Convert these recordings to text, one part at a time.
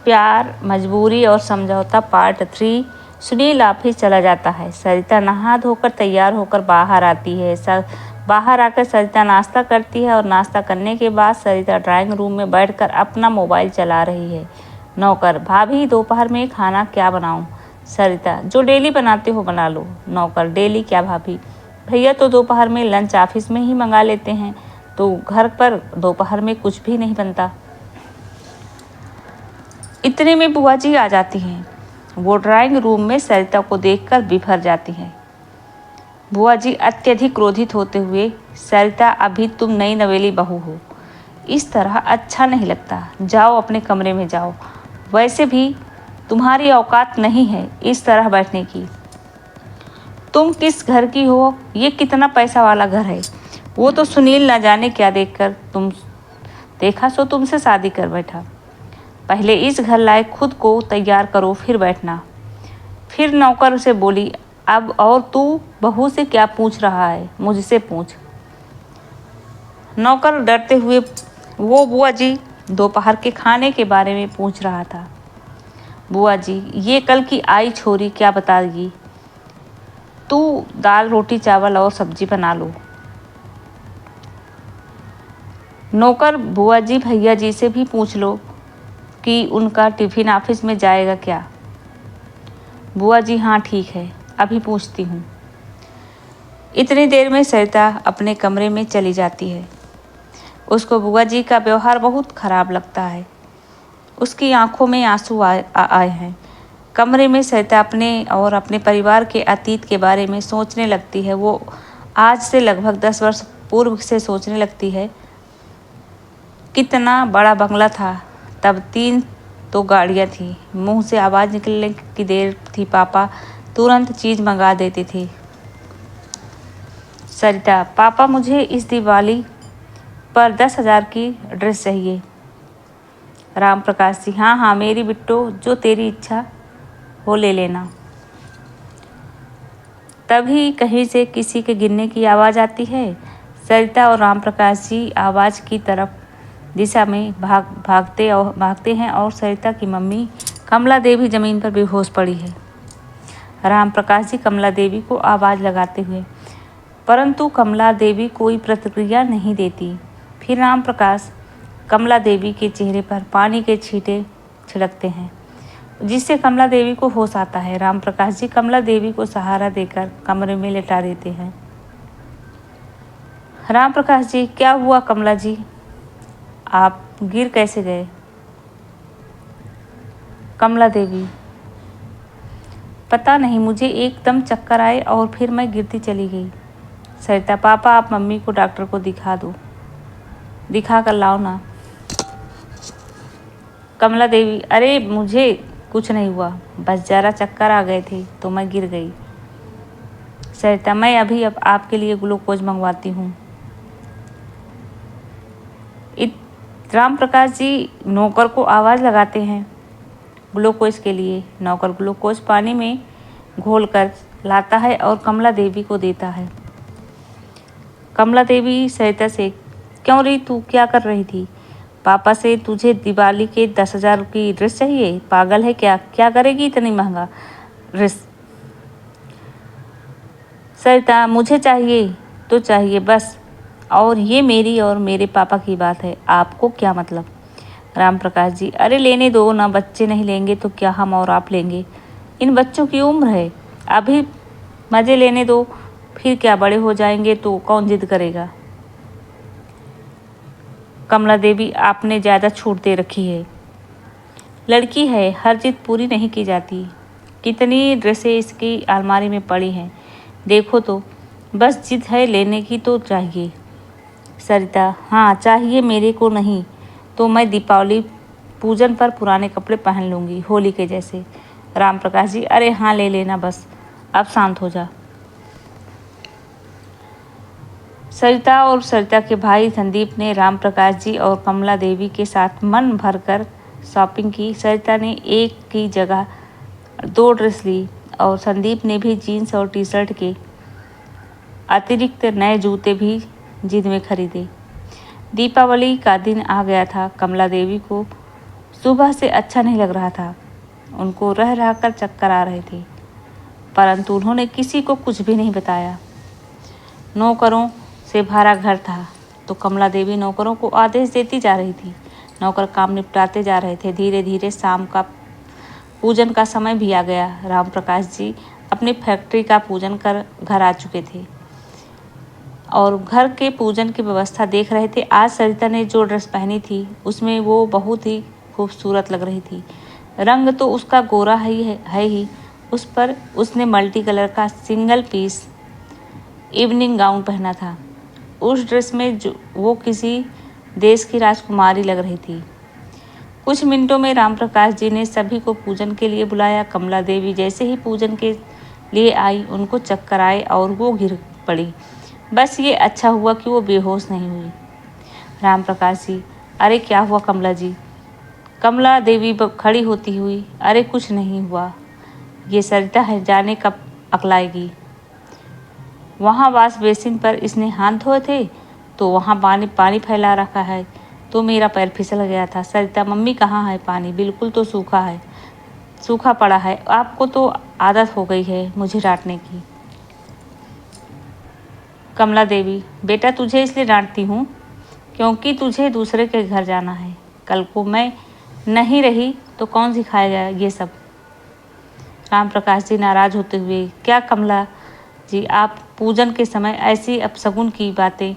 प्यार, मजबूरी और समझौता पार्ट 3। सुनील ऑफिस चला जाता है। सरिता नहा धोकर तैयार होकर बाहर आती है। बाहर आकर सरिता नाश्ता करती है और नाश्ता करने के बाद सरिता ड्राइंग रूम में बैठकर अपना मोबाइल चला रही है। नौकर: भाभी दोपहर में खाना क्या बनाऊं? सरिता: जो डेली बनाते हो बना लो। नौकर: डेली क्या भाभी? भैया तो दोपहर में लंच ऑफिस में ही मंगा लेते हैं, तो घर पर दोपहर में कुछ भी नहीं बनता। इतने में बुआ जी आ जाती हैं। वो ड्राइंग रूम में सरिता को देखकर बिफर जाती हैं। बुआ जी अत्यधिक क्रोधित होते हुए: सरिता, अभी तुम नई नवेली बहू हो, इस तरह अच्छा नहीं लगता। जाओ अपने कमरे में जाओ। वैसे भी तुम्हारी औकात नहीं है इस तरह बैठने की। तुम किस घर की हो? ये कितना पैसा वाला घर है। वो तो सुनील न जाने क्या देखकर तुम देखा सो तुमसे शादी कर बैठा। पहले इस घर लायक खुद को तैयार करो फिर बैठना। फिर नौकर से बोली: अब और तू बहू से क्या पूछ रहा है? मुझसे पूछ। नौकर डरते हुए: वो बुआ जी, दोपहर के खाने के बारे में पूछ रहा था। बुआ जी: ये कल की आई छोरी क्या बताएगी? तू दाल रोटी चावल और सब्जी बना लो। नौकर: बुआ जी, भैया जी से भी पूछ लो कि उनका टिफिन ऑफिस में जाएगा क्या। बुआ जी: हाँ ठीक है, अभी पूछती हूँ। इतनी देर में सरिता अपने कमरे में चली जाती है। उसको बुआ जी का व्यवहार बहुत खराब लगता है। उसकी आंखों में आंसू आए हैं। कमरे में सरिता अपने और अपने परिवार के अतीत के बारे में सोचने लगती है। वो आज से लगभग 10 वर्ष पूर्व से सोचने लगती है। कितना बड़ा बंगला था तब, 3 तो गाड़ियाँ थी। मुंह से आवाज़ निकलने की देर थी, पापा तुरंत चीज़ मंगा देते थे। सरिता: पापा, मुझे इस दिवाली पर 10,000 की ड्रेस चाहिए। राम प्रकाश जी: हाँ हाँ मेरी बिट्टो, जो तेरी इच्छा हो ले लेना। तभी कहीं से किसी के गिरने की आवाज़ आती है। सरिता और राम प्रकाश जी आवाज़ की तरफ दिशा में भागते हैं और सरिता की मम्मी कमला देवी ज़मीन पर बेहोश पड़ी है। राम प्रकाश जी कमला देवी को आवाज़ लगाते हुए, परंतु कमला देवी कोई प्रतिक्रिया नहीं देती। फिर राम प्रकाश कमला देवी के चेहरे पर पानी के छींटे छिड़कते हैं, जिससे कमला देवी को होश आता है। राम प्रकाश जी कमला देवी को सहारा देकर कमरे में लेटा देते हैं। राम प्रकाश जी: क्या हुआ कमला जी, आप गिर कैसे गए? कमला देवी: पता नहीं, मुझे एकदम चक्कर आए और फिर मैं गिरती चली गई। सरिता: पापा, आप मम्मी को डॉक्टर को दिखा दो, दिखा कर लाओ ना। कमला देवी: अरे मुझे कुछ नहीं हुआ, बस जरा चक्कर आ गए थे तो मैं गिर गई। सरिता: मैं अभी अब आपके लिए ग्लूकोज मंगवाती हूँ। राम प्रकाश जी नौकर को आवाज़ लगाते हैं ग्लूकोज के लिए। नौकर ग्लूकोज पानी में घोलकर लाता है और कमला देवी को देता है। कमला देवी सरिता से: क्यों री, तू क्या कर रही थी? पापा से तुझे दिवाली के 10,000 की ड्रेस चाहिए? पागल है क्या? क्या करेगी इतनी महंगा ड्रेस? सरिता: मुझे चाहिए तो चाहिए बस, और ये मेरी और मेरे पापा की बात है, आपको क्या मतलब? राम प्रकाश जी: अरे लेने दो ना, बच्चे नहीं लेंगे तो क्या हम और आप लेंगे? इन बच्चों की उम्र है, अभी मज़े लेने दो, फिर क्या बड़े हो जाएंगे तो कौन जिद करेगा? कमला देवी: आपने ज़्यादा छूट दे रखी है। लड़की है, हर जिद पूरी नहीं की जाती। कितनी ड्रेसें इसकी अलमारी में पड़ी हैं, देखो तो, बस जिद है लेने की तो चाहिए। सरिता: हाँ चाहिए, मेरे को नहीं तो मैं दीपावली पूजन पर पुराने कपड़े पहन लूँगी, होली के जैसे। राम प्रकाश जी: अरे हाँ ले लेना, बस अब शांत हो जा। सरिता और सरिता के भाई संदीप ने राम प्रकाश जी और कमला देवी के साथ मन भरकर शॉपिंग की। सरिता ने एक की जगह 2 ड्रेस ली और संदीप ने भी जीन्स और टी शर्ट के अतिरिक्त नए जूते भी जिद में खरीदे। दीपावली का दिन आ गया था। कमला देवी को सुबह से अच्छा नहीं लग रहा था। उनको रह रह कर चक्कर आ रहे थे, परंतु उन्होंने किसी को कुछ भी नहीं बताया। नौकरों से भरा घर था, तो कमला देवी नौकरों को आदेश देती जा रही थी। नौकर काम निपटाते जा रहे थे। धीरे धीरे शाम का पूजन का समय भी आ गया। राम प्रकाश जी अपनी फैक्ट्री का पूजन कर घर आ चुके थे और घर के पूजन की व्यवस्था देख रहे थे। आज सरिता ने जो ड्रेस पहनी थी उसमें वो बहुत ही खूबसूरत लग रही थी। रंग तो उसका गोरा है ही, उस पर उसने मल्टी कलर का सिंगल पीस इवनिंग गाउन पहना था। उस ड्रेस में जो वो किसी देश की राजकुमारी लग रही थी। कुछ मिनटों में राम प्रकाश जी ने सभी को पूजन के लिए बुलाया। कमला देवी जैसे ही पूजन के लिए आई, उनको चक्कर आए और वो गिर पड़ी। बस ये अच्छा हुआ कि वो बेहोश नहीं हुई। राम प्रकाश जी, अरे क्या हुआ कमला जी? कमला देवी खड़ी होती हुई, अरे कुछ नहीं हुआ, ये सरिता है, जाने कब अकलाएगी। वहाँ वाश बेसिन पर इसने हाथ धोए थे तो वहाँ पानी फैला रखा है, तो मेरा पैर फिसल गया था। सरिता, मम्मी कहाँ है? पानी बिल्कुल तो सूखा पड़ा है। आपको तो आदत हो गई है मुझे डांटने की। कमला देवी, बेटा तुझे इसलिए डांटती हूँ क्योंकि तुझे दूसरे के घर जाना है। कल को मैं नहीं रही तो कौन सिखाएगा ये सब? राम प्रकाश जी नाराज होते हुए, क्या कमला जी, आप पूजन के समय ऐसी अपशगुन की बातें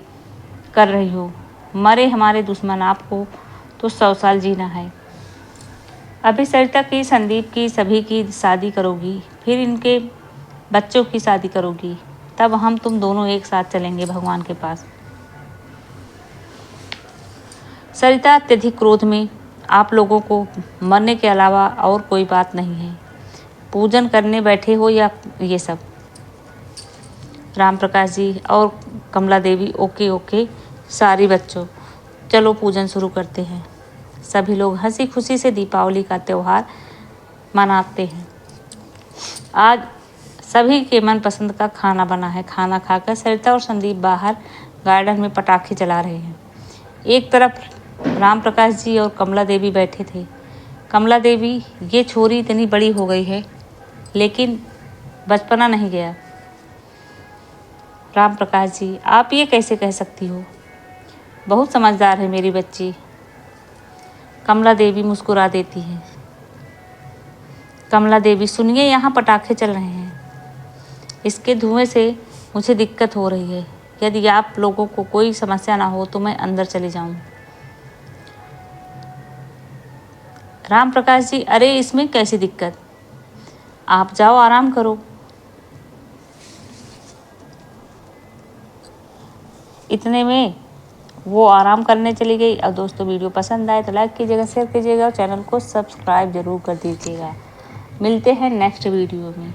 कर रही हो? मरे हमारे दुश्मन, आपको तो 100 साल जीना है। अभी सरिता की, संदीप की, सभी की शादी करोगी, फिर इनके बच्चों की शादी करोगी, तब हम तुम दोनों एक साथ चलेंगे भगवान के पास। सरिता अत्यधिक क्रोध में, आप लोगों को मरने के अलावा और कोई बात नहीं है। पूजन करने बैठे हो या ये सब? राम प्रकाश जी और कमला देवी, ओके सारी बच्चों, चलो पूजन शुरू करते हैं। सभी लोग हंसी खुशी से दीपावली का त्यौहार मनाते हैं। आज सभी के मनपसंद का खाना बना है। खाना खाकर सरिता और संदीप बाहर गार्डन में पटाखे जला रहे हैं। एक तरफ राम प्रकाश जी और कमला देवी बैठे थे। कमला देवी, ये छोरी इतनी बड़ी हो गई है लेकिन बचपना नहीं गया। राम प्रकाश जी, आप ये कैसे कह सकती हो? बहुत समझदार है मेरी बच्ची। कमला देवी मुस्कुरा देती है। कमला देवी, सुनिए, यहाँ पटाखे चल रहे हैं, इसके धुएं से मुझे दिक्कत हो रही है। यदि आप लोगों को कोई समस्या ना हो तो मैं अंदर चली जाऊं। राम प्रकाश जी, अरे इसमें कैसी दिक्कत, आप जाओ आराम करो। इतने में वो आराम करने चली गई। अब दोस्तों, वीडियो पसंद आए तो लाइक कीजिएगा, शेयर कीजिएगा और चैनल को सब्सक्राइब जरूर कर दीजिएगा। मिलते हैं नेक्स्ट वीडियो में।